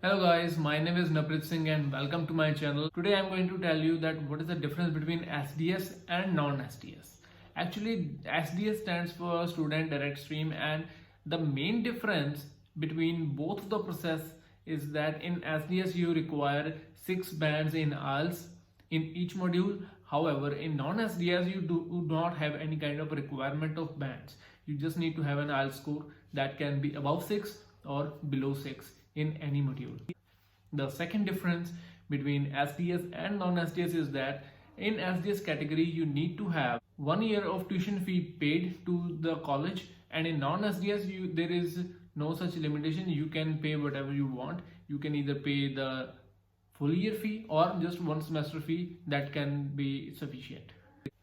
Hello guys, my name is Naprit Singh and welcome to my channel. Today I am going to tell you that what is the difference between SDS and non-SDS. Actually, SDS stands for Student Direct Stream, and the main difference between both the process is that in SDS you require 6 bands in IELTS in each module. However, in non-SDS you do not have any kind of requirement of bands. You just need to have an IELTS score that can be above 6 or below 6 in any module. The second difference between SDS and non-SDS is that in SDS category you need to have 1 year of tuition fee paid to the college, and in non-SDS there is no such limitation. You can pay whatever you want. You can either pay the full year fee or just 1 semester fee, that can be sufficient.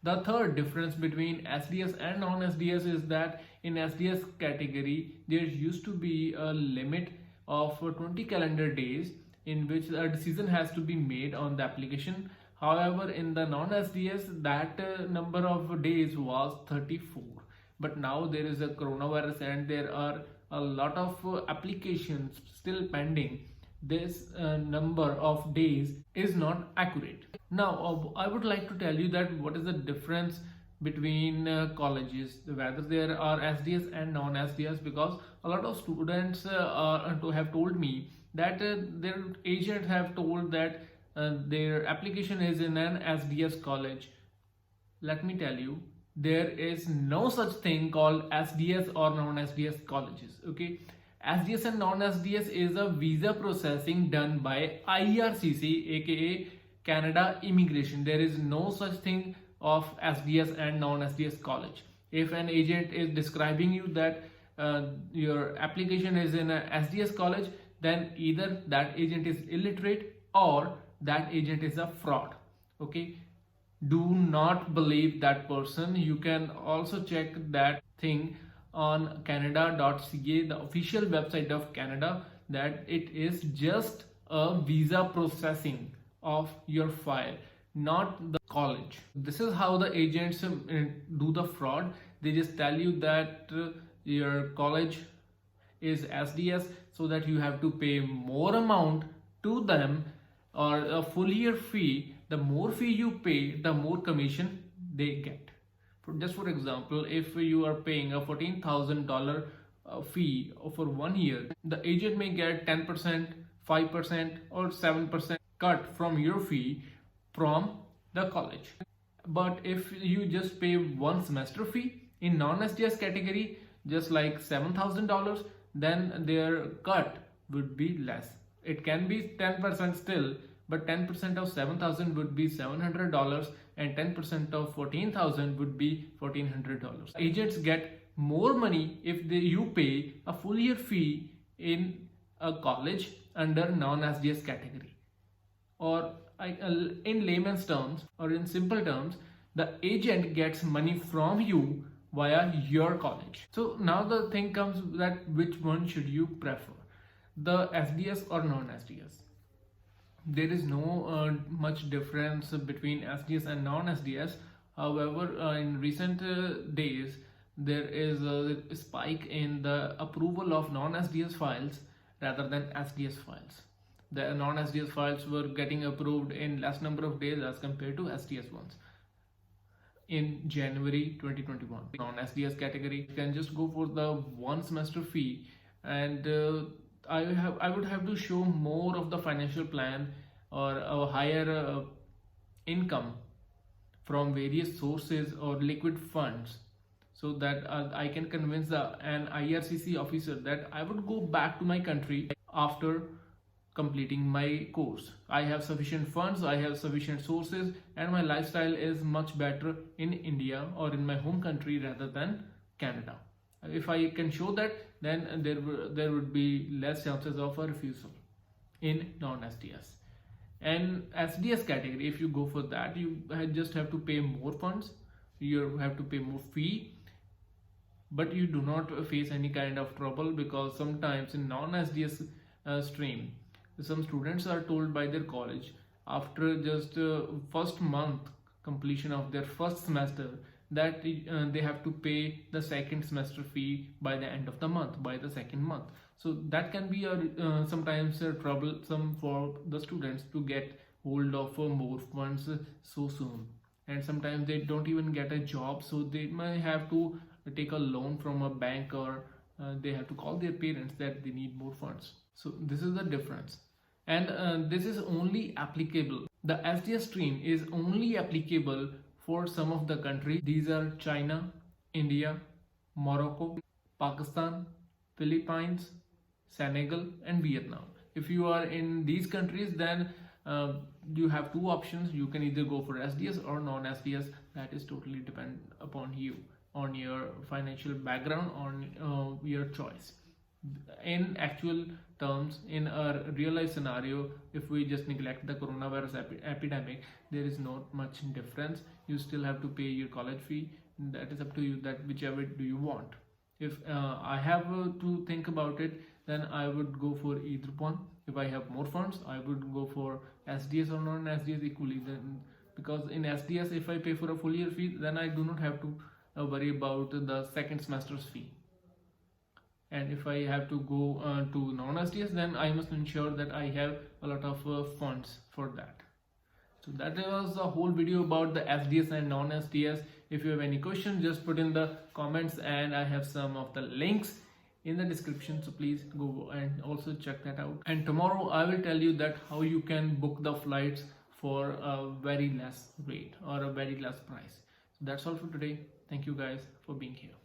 The third difference between SDS and non-SDS is that in SDS category there used to be a limit of 20 calendar days in which a decision has to be made on the application. However, in the non-SDS that number of days was 34. But now there is a coronavirus and there are a lot of applications still pending. This number of days is not accurate. Now I would like to tell you that what is the difference between colleges, whether there are SDS and non-SDS, because a lot of students have told me that their agents have told that their application is in an SDS college. Let me tell you, there is no such thing called SDS or non-SDS colleges. Okay, SDS and non-SDS is a visa processing done by IRCC, aka Canada Immigration. There is no such thing of SDS and non-SDS college. If an agent is describing you that your application is in a SDS college, then either that agent is illiterate or that agent is a fraud. Okay, do not believe that person. You can also check that thing on canada.ca, the official website of Canada, that it is just a visa processing of your file, not the college. This is how the agents do the fraud. They just tell you that your college is SDS, so that you have to pay more amount to them, or a full year fee. The more fee you pay, the more commission they get. Just for example, if you are paying a $14,000 fee for 1 year, the agent may get 10%, 5% or 7% cut from your fee from the college. But if you just pay 1 semester fee in non-SDS category, just like $7,000, then their cut would be less. It can be 10% still, but 10% of 7,000 would be $700 and 10% of 14,000 would be $1,400. Agents get more money if you pay a full year fee in a college under non-SDS category. Or in layman's terms, or in simple terms, the agent gets money from you via your college. So now the thing comes that which one should you prefer, the SDS or non-SDS? There is no much difference between SDS and non-SDS. However, in recent days there is a spike in the approval of non-SDS files rather than SDS files. The non-SDS files were getting approved in less number of days as compared to SDS ones. In January 2021, non-SDS category can just go for the 1 semester fee, and I would have to show more of the financial plan or a higher income from various sources or liquid funds, so that I can convince an IRCC officer that I would go back to my country after completing my course. I have sufficient funds, I have sufficient sources, and my lifestyle is much better in India or in my home country rather than Canada. If I can show that, then there would be less chances of a refusal in non-SDS. And SDS category, if you go for that, you just have to pay more funds, you have to pay more fee, but you do not face any kind of trouble, because sometimes in non-SDS stream, some students are told by their college after just first month completion of their first semester that they have to pay the second semester fee by the end of the month, by the second month. So that can be sometimes troublesome for the students to get hold of more funds so soon, and sometimes they don't even get a job, so they might have to take a loan from a bank, or they have to call their parents that they need more funds. So this is the difference, and this is only applicable, the SDS stream is only applicable for some of the countries. These are China, India, Morocco, Pakistan, Philippines, Senegal and Vietnam. If you are in these countries, then you have two options. You can either go for SDS or non-SDS. That is totally depend upon you, on your financial background, on your choice. In actual terms, in a real life scenario, if we just neglect the coronavirus epidemic, there is not much difference. You still have to pay your college fee. That is up to you, that whichever do you want. If I have to think about it, then I would go for either one. If I have more funds, I would go for SDS or non-SDS equally. Then, because in SDS, if I pay for a full year fee, then I do not have to worry about the second semester's fee. And if I have to go to non-SDS, then I must ensure that I have a lot of funds for that. So that was the whole video about the SDS and non-SDS. If you have any questions, just put in the comments, and I have some of the links in the description, so please go and also check that out. And tomorrow I will tell you that how you can book the flights for a very less rate or a very less price. So that's all for today. Thank you guys for being here.